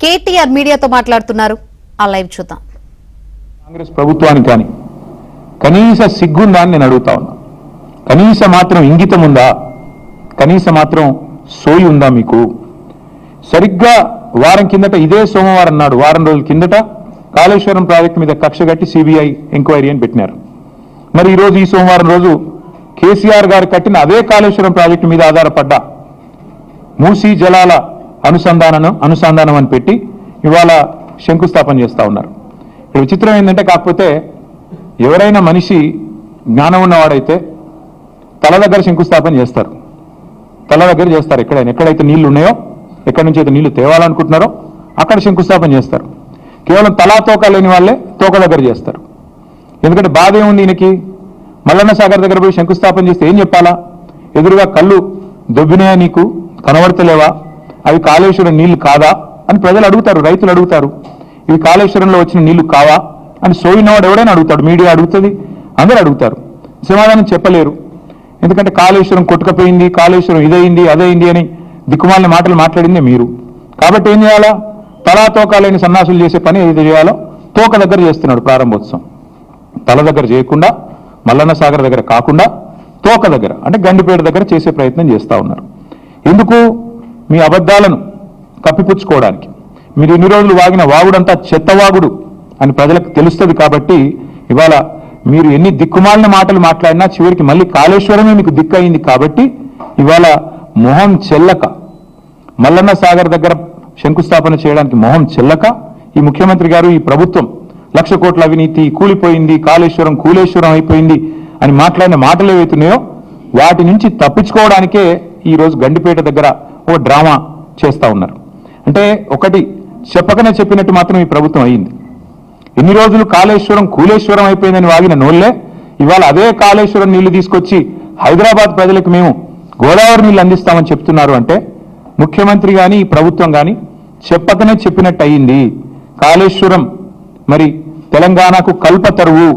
కేటీఆర్ మీడియాతో మాట్లాడుతున్నారు. ఆ లైవ్ చూద్దాం. కాంగ్రెస్ ప్రభుత్వానికి కానీ కనీస సిగ్గుందా అని నేను అడుగుతా ఉన్నా. కనీస మాత్రం ఇంగితం ఉందా? కనీస మాత్రం సోయి ఉందా మీకు? సరిగ్గా వారం కిందట ఇదే సోమవారం నాడు వారం రోజుల కిందట కాళేశ్వరం ప్రాజెక్టు మీద కక్ష కట్టి సిబిఐ ఎంక్వైరీ అని పెట్టినారు. మరి ఈరోజు ఈ సోమవారం రోజు కేసీఆర్ గారు కట్టిన అదే కాళేశ్వరం ప్రాజెక్టు మీద ఆధారపడ్డ మూసీ జలాల అనుసంధానం అని పెట్టి ఇవాళ శంకుస్థాపన చేస్తూ ఉన్నారు. ఇక్కడ విచిత్రం ఏంటంటే, కాకపోతే ఎవరైనా మనిషి జ్ఞానం ఉన్నవాడైతే తల దగ్గర శంకుస్థాపన చేస్తారు. తల దగ్గర చేస్తారు. ఎక్కడైతే నీళ్లు ఉన్నాయో, ఎక్కడి నుంచి అయితే నీళ్లు తేవాలనుకుంటున్నారో అక్కడ శంకుస్థాపన చేస్తారు. కేవలం తలా తోక లేని వాళ్ళే తోక దగ్గర చేస్తారు. ఎందుకంటే బాధ ఏముంది ఈయనకి? మల్లన్న సాగర్ దగ్గర పోయి శంకుస్థాపన చేస్తే ఏం చెప్పాలా? ఎదురుగా కళ్ళు దొబ్బినాయా, నీకు కనబడతలేవా, అవి కాళేశ్వరం నీళ్లు కాదా అని ప్రజలు అడుగుతారు, రైతులు అడుగుతారు. ఇవి కాళేశ్వరంలో వచ్చిన నీళ్లు కావా అని సోయినవాడు ఎవడైనా అడుగుతాడు, మీడియా అడుగుతుంది, అందరూ అడుగుతారు. సమాధానం చెప్పలేరు. ఎందుకంటే కాళేశ్వరం కొట్టుకపోయింది, కాళేశ్వరం ఇదైంది అదైంది అని దిక్కుమాలిన మాటలు మాట్లాడిందే మీరు. కాబట్టి ఏం చేయాలా? తలా తోకాలేని సన్నాసులు చేసే పని ఏది చేయాలో తోక దగ్గర చేస్తున్నాడు ప్రారంభోత్సవం. తల దగ్గర చేయకుండా, మల్లన్న సాగర్ దగ్గర కాకుండా తోక దగ్గర అంటే గండిపేట దగ్గర చేసే ప్రయత్నం చేస్తూ ఉన్నారు. ఎందుకు? మీ అబద్ధాలను కప్పిపుచ్చుకోవడానికి. మీరు ఇన్ని రోజులు వాగిన వాగుడంతా చెత్తవాగుడు అని ప్రజలకు తెలుస్తుంది. కాబట్టి ఇవాళ మీరు ఎన్ని దిక్కుమాలిన మాటలు మాట్లాడినా చివరికి మళ్ళీ కాళేశ్వరమే మీకు దిక్కు అయింది. కాబట్టి ఇవాళ మొహం చెల్లక, మల్లన్న సాగర్ దగ్గర శంకుస్థాపన చేయడానికి మొహం చెల్లక ఈ ముఖ్యమంత్రి గారు, ఈ ప్రభుత్వం 1,00,000 కోట్ల అవినీతి కూలిపోయింది, కాళేశ్వరం కూలేశ్వరం అయిపోయింది అని మాట్లాడిన మాటలు ఏవైతున్నాయో వాటి నుంచి తప్పించుకోవడానికే ఈరోజు గండిపేట దగ్గర ఒక డ్రామా చేస్తూ ఉన్నారు. అంటే ఒకటి చెప్పకనే చెప్పినట్టు మాత్రం ఈ ప్రభుత్వం అయింది. ఎన్ని రోజులు కాళేశ్వరం కూలేశ్వరం అయిపోయిందని వాగిన నోళ్లే ఇవాళ అదే కాళేశ్వరం నీళ్లు తీసుకొచ్చి హైదరాబాద్ ప్రజలకు మేము గోదావరి నీళ్లు అందిస్తామని చెప్తున్నారు. అంటే ముఖ్యమంత్రి కానీ ఈ ప్రభుత్వం కానీ చెప్పకనే చెప్పినట్టు అయింది. కాళేశ్వరం మరి తెలంగాణకు కల్పతరువు,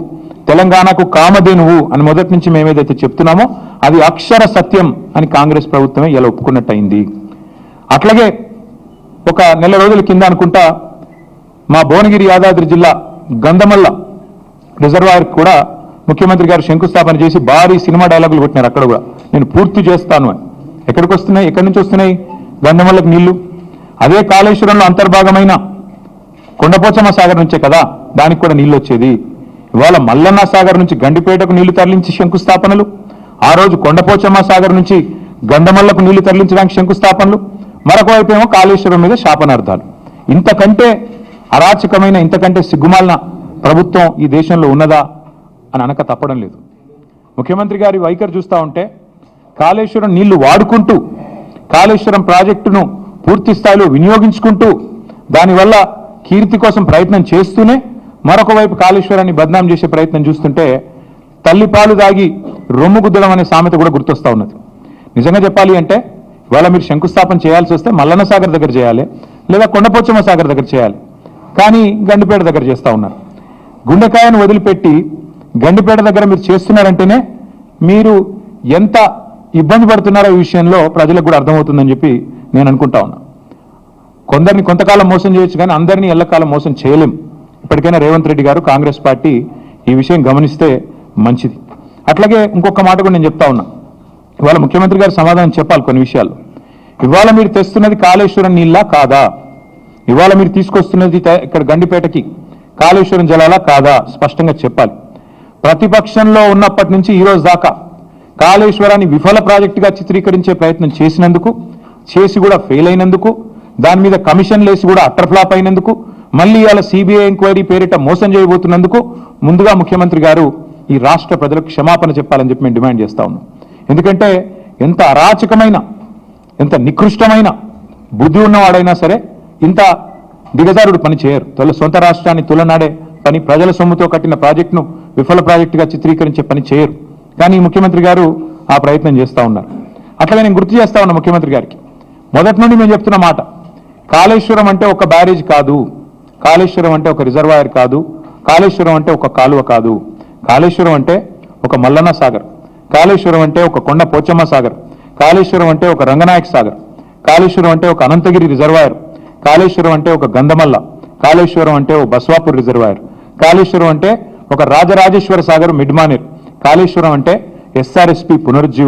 తెలంగాణకు కామధేనువు అని మొదటి నుంచి మేమేదైతే చెప్తున్నామో అది అక్షర సత్యం అని కాంగ్రెస్ ప్రభుత్వమే ఇలా ఒప్పుకున్నట్టు అయింది. అట్లాగే ఒక నెల రోజుల కింద అనుకుంటా మా భువనగిరి యాదాద్రి జిల్లా గంధమల్ల రిజర్వాయర్ కూడా ముఖ్యమంత్రి గారు శంకుస్థాపన చేసి భారీ సినిమా డైలాగులు కొట్టినారు. అక్కడ కూడా నేను పూర్తి చేస్తాను అని. ఎక్కడికి వస్తున్నాయి? ఎక్కడి నుంచి వస్తున్నాయి గంధమల్లకు నీళ్లు? అదే కాళేశ్వరంలో అంతర్భాగమైన కొండపోచమ్మ సాగర్ నుంచే కదా దానికి కూడా నీళ్లు వచ్చేది. ఇవాళ మల్లన్న సాగర్ నుంచి గండిపేటకు నీళ్లు తరలించి శంకుస్థాపనలు, ఆ రోజు కొండపోచమ్మ సాగర్ నుంచి గంధమల్లకు నీళ్లు తరలించడానికి శంకుస్థాపనలు, మరొక వైపు ఏమో కాళేశ్వరం మీద శాపనార్థాలు. ఇంతకంటే అరాచకమైన, ఇంతకంటే సిగ్గుమాలిన ప్రభుత్వం ఈ దేశంలో ఉన్నదా అని అనక తప్పడం లేదు. ముఖ్యమంత్రి గారి వైఖరి చూస్తూ ఉంటే కాళేశ్వరం నీళ్లు వాడుకుంటూ, కాళేశ్వరం ప్రాజెక్టును పూర్తి స్థాయిలో వినియోగించుకుంటూ, దానివల్ల కీర్తి కోసం ప్రయత్నం చేస్తూనే మరొక వైపు కాళేశ్వరాన్ని బద్నాం చేసే ప్రయత్నం చూస్తుంటే తల్లిపాలు దాగి రొమ్ము గుద్దడం అనే సామెత కూడా గుర్తొస్తా ఉన్నది. నిజంగా చెప్పాలి అంటే ఇవాళ మీరు శంకుస్థాపన చేయాల్సి వస్తే మల్లన్న సాగర్ దగ్గర చేయాలి, లేదా కొండపోచమ్మ సాగర్ దగ్గర చేయాలి. కానీ గండిపేట దగ్గర చేస్తూ ఉన్నారు. గుండెకాయను వదిలిపెట్టి గండిపేట దగ్గర మీరు చేస్తున్నారంటేనే మీరు ఎంత ఇబ్బంది పడుతున్నారో ఈ విషయంలో ప్రజలకు కూడా అర్థమవుతుందని చెప్పి నేను అనుకుంటా ఉన్నా. కొందరిని కొంతకాలం మోసం చేయొచ్చు, కానీ అందరినీ ఎల్లకాలం మోసం చేయలేం. ఇప్పటికైనా రేవంత్ రెడ్డి గారు, కాంగ్రెస్ పార్టీ ఈ విషయం గమనిస్తే మంచిది. అట్లాగే ఇంకొక మాట కూడా నేను చెప్తా ఉన్నా. ఇవాళ ముఖ్యమంత్రి గారు సమాధానం చెప్పాలి కొన్ని విషయాల్లో. ఇవాళ మీరు తెస్తున్నది కాళేశ్వరం నీళ్ళ కాదా? ఇవాళ మీరు తీసుకొస్తున్నది ఇక్కడ గండిపేటకి కాళేశ్వరం జలాలా కాదా? స్పష్టంగా చెప్పాలి. ప్రతిపక్షంలో ఉన్నప్పటి నుంచి ఈ రోజు దాకా కాళేశ్వరాన్ని విఫల ప్రాజెక్టుగా చిత్రీకరించే ప్రయత్నం చేసినందుకు, చేసి కూడా ఫెయిల్ అయినందుకు, దాని మీద కమిషన్లు వేసి కూడా అట్టర్ ఫ్లాప్ అయినందుకు, మళ్ళీ ఇవాళ సిబిఐ ఎంక్వైరీ పేరిట మోసం చేయబోతున్నందుకు ముందుగా ముఖ్యమంత్రి గారు ఈ రాష్ట్ర ప్రజలకు క్షమాపణ చెప్పాలని చెప్పి మేము డిమాండ్ చేస్తా ఉన్నాం. ఎందుకంటే ఎంత అరాచకమైన, ఎంత నికృష్టమైన బుద్ధి ఉన్నవాడైనా సరే ఇంత దిగజారుడు పని చేయరు. సొంత రాష్ట్రాన్ని తులనాడే పని, ప్రజల సొమ్ముతో కట్టిన ప్రాజెక్టును విఫల ప్రాజెక్టుగా చిత్రీకరించే పని చేయరు. కానీ ముఖ్యమంత్రి గారు ఆ ప్రయత్నం చేస్తూ ఉన్నారు. అట్లాగే నేను గుర్తు చేస్తా ఉన్నా ముఖ్యమంత్రి గారికి, మొదటి నుండి మేము చెప్తున్న మాట, కాళేశ్వరం అంటే ఒక బ్యారేజ్ కాదు, కాళేశ్వరం అంటే ఒక రిజర్వాయర్ కాదు, కాళేశ్వరం అంటే ఒక కాలువ కాదు, కాళేశ్వరం అంటే ఒక మల్లన్న సాగర్, కాళేశ్వరం అంటే ఒక కొండ పోచమ్మ సాగర్, కాళేశ్వరం అంటే ఒక రంగనాయక సాగర్, కాళేశ్వరం అంటే ఒక అనంతగిరి రిజర్వాయర్, కాళేశ్వరం అంటే ఒక గంధమల్ల, కాళేశ్వరం అంటే ఒక బస్వాపూర్ రిజర్వాయర్, కాళేశ్వరం అంటే ఒక రాజరాజేశ్వర సాగర్ మిడ్మానేర్, కాళేశ్వరం అంటే ఎస్ఆర్ఎస్పి పునరుజ్జీవ